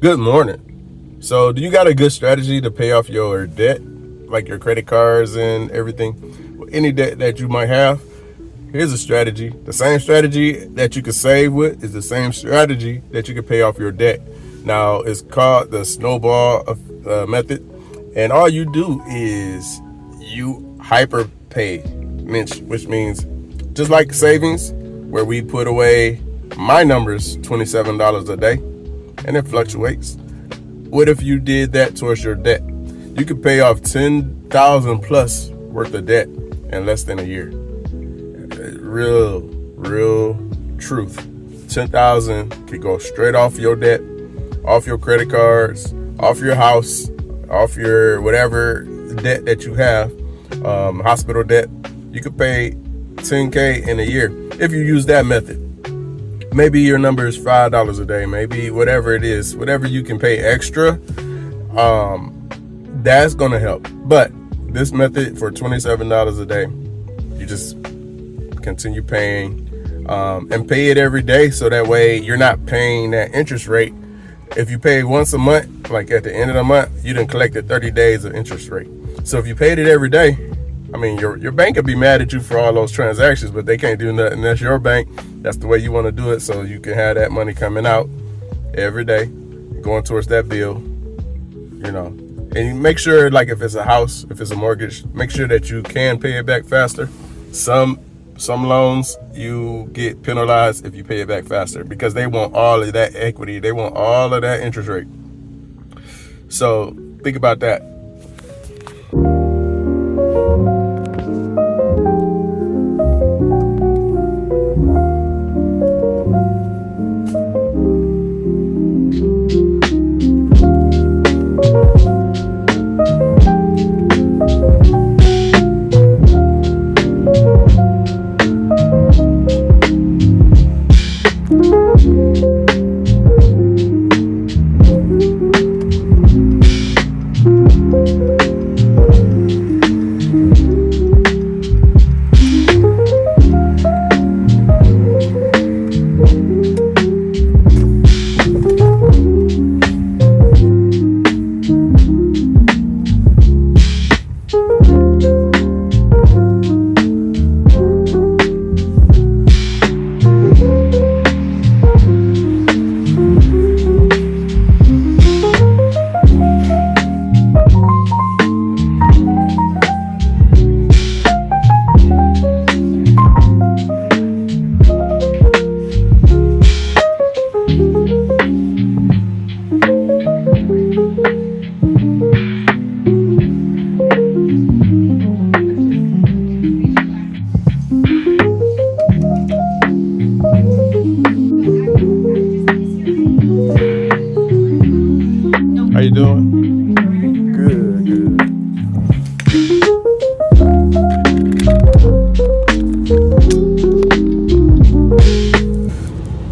Good morning. So, do you got a good strategy to pay off your debt, like your credit cards and everything? Any debt that you might have? Here's a strategy. The same strategy that you could save with is the same strategy that you could pay off your debt. Now, it's called the snowball method. And all you do is you hyper pay, which means just like savings, where we put away my numbers $27 a day, and it fluctuates. What if you did that towards your debt? You could pay off 10,000 plus worth of debt in less than a year. Real truth. 10,000 could go straight off your debt, off your credit cards, off your house, off your whatever debt that you have, hospital debt. You could pay 10K in a year if you use that method. Maybe your number is $5 a day, maybe whatever it is, whatever you can pay extra, that's gonna help. But this method for $27 a day, you just continue paying and pay it every day, so that way you're not paying that interest rate. If you pay once a month, like at the end of the month, you done collected 30 days of interest rate. So if you paid it every day, I mean, your bank could be mad at you for all those transactions, but they can't do nothing. That's your bank. That's the way you want to do it, so you can have that money coming out every day, going towards that bill, And make sure, like if it's a house, if it's a mortgage, make sure that you can pay it back faster. Some loans, you get penalized if you pay it back faster because they want all of that equity. They want all of that interest rate. So think about that. How you doing? Good.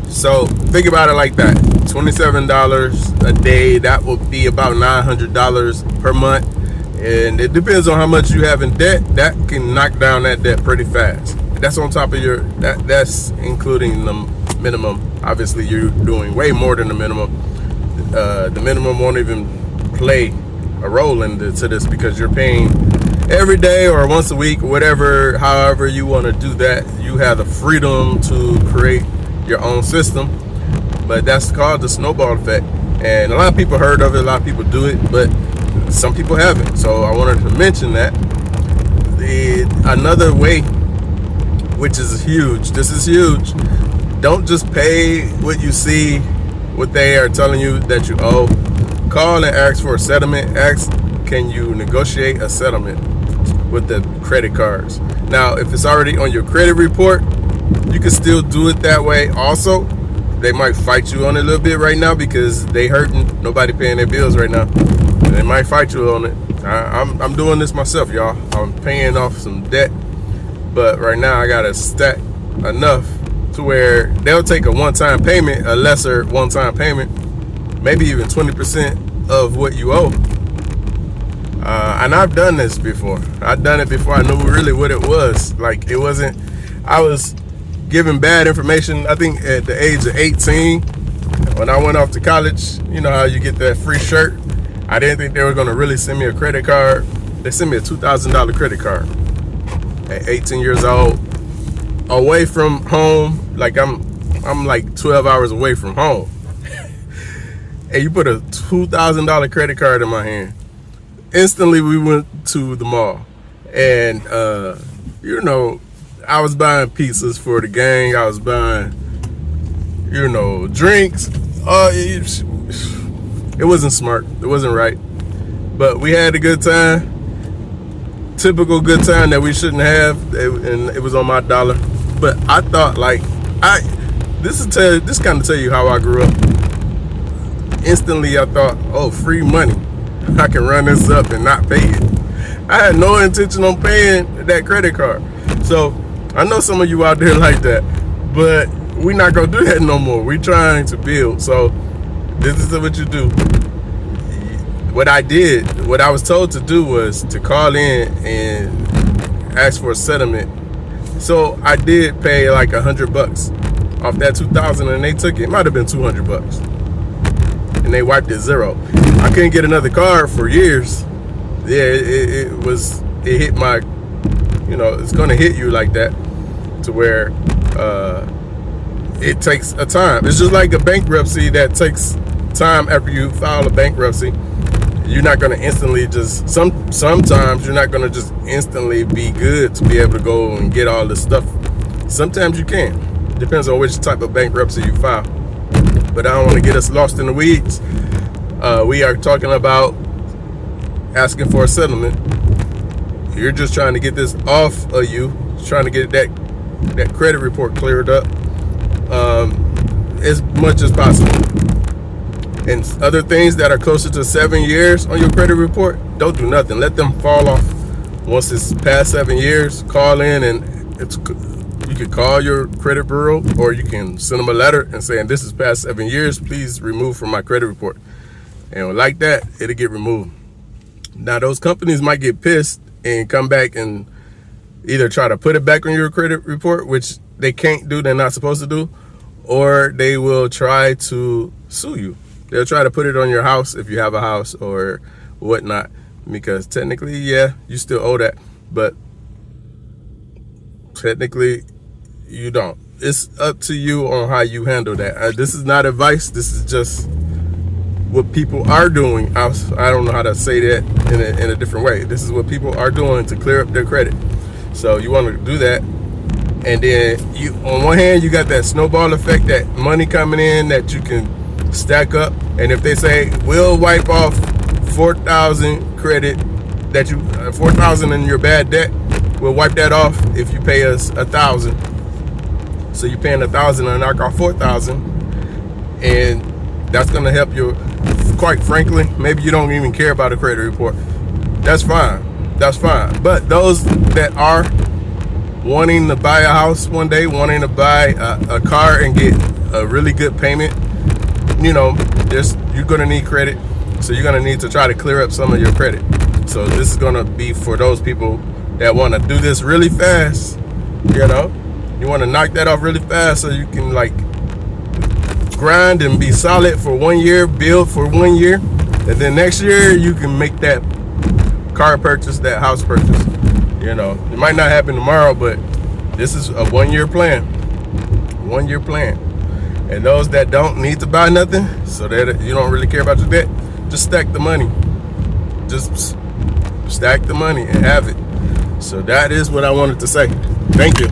So think about it like that. $27 a day, that will be about $900 per month. And it depends on how much you have in debt. That can knock down that debt pretty fast. That's on top of that's including the minimum. Obviously, you're doing way more than the minimum. The minimum won't even play a role into this because you're paying every day or once a week, whatever, however you want to do that. You have the freedom to create your own system, but that's called the snowball effect. And a lot of people heard of it, a lot of people do it, but some people haven't. So I wanted to mention that. Another way, which is huge, this is huge. Don't just pay what you see, what they are telling you that you owe. Call and ask for a settlement. Ask, can you negotiate a settlement with the credit cards? Now, if it's already on your credit report, you can still do it that way. Also, they might fight you on it a little bit right now because they hurting. Nobody paying their bills right now. They might fight you on it. I'm doing this myself, y'all. I'm paying off some debt, but right now I gotta stack enough to where they'll take a one-time payment, a lesser one-time payment, maybe even 20% of what you owe. And I've done this before. I've done it before. I knew really what it was. Like, it wasn't, I was given bad information. I think at the age of 18, When I went off to college, you know how you get that free shirt? I didn't think they were gonna really send me a credit card. They sent me a $2,000 credit card at 18 years old, away from home. Like I'm like 12 hours away from home. And you put a $2,000 credit card in my hand. Instantly, we went to the mall, and you know, I was buying pizzas for the gang. I was buying, you know, drinks. It wasn't smart. It wasn't right. But we had a good time. Typical good time that we shouldn't have, and it was on my dollar. But I thought, like, this kind of tell you how I grew up. Instantly, I thought, oh, free money. I can run this up and not pay it. I had no intention on paying that credit card. So I know some of you out there like that, but we're not gonna do that no more. We're trying to build. So this is what you do. What I was told to do was to call in and ask for a settlement. So I did pay like $100 off that 2,000, and they took it. It might have been $200, and they wiped it zero. I couldn't get another card for years. Yeah, it hit my, you know, it's gonna hit you like that, to where it takes a time. It's just like a bankruptcy that takes time after you file a bankruptcy. You're not gonna instantly just, sometimes you're not gonna just instantly be good to be able to go and get all this stuff. Sometimes you can. Depends on which type of bankruptcy you file. But I don't want to get us lost in the weeds. We are talking about asking for a settlement. You're just trying to get this off of you, trying to get that credit report cleared up as much as possible. And other things that are closer to 7 years on your credit report, don't do nothing. Let them fall off. Once it's past 7 years, call in, and you can call your credit bureau, or you can send them a letter and saying, this is past 7 years, please remove from my credit report. And like that, it'll get removed. Now, those companies might get pissed and come back and either try to put it back on your credit report, which they can't do, they're not supposed to do, or they will try to sue you. They'll try to put it on your house if you have a house or whatnot, because technically, yeah, you still owe that, but technically you don't. It's up to you on how you handle that. This is not advice. This is just what people are doing. I don't know how to say that in a different way. This is what people are doing to clear up their credit. So you want to do that, and then you, on one hand, you got that snowball effect, that money coming in that you can stack up. And if they say, we'll wipe off 4,000 credit, that you 4,000 in your bad debt, we'll wipe that off if you pay us 1,000. So you're paying 1,000 and knock off 4,000, and that's going to help you. Quite frankly, maybe you don't even care about a credit report. That's fine. That's fine. But those that are wanting to buy a house one day, wanting to buy a car and get a really good payment, you know, you're going to need credit. So you're going to need to try to clear up some of your credit. So this is going to be for those people that want to do this really fast. You know, you want to knock that off really fast so you can like grind and be solid for 1 year, build for 1 year, and then next year you can make that car purchase, that house purchase. You know, it might not happen tomorrow, but this is a 1 year plan. 1 year plan. And those that don't need to buy nothing, so that you don't really care about your debt, just stack the money. Just stack the money and have it. So that is what I wanted to say. Thank you.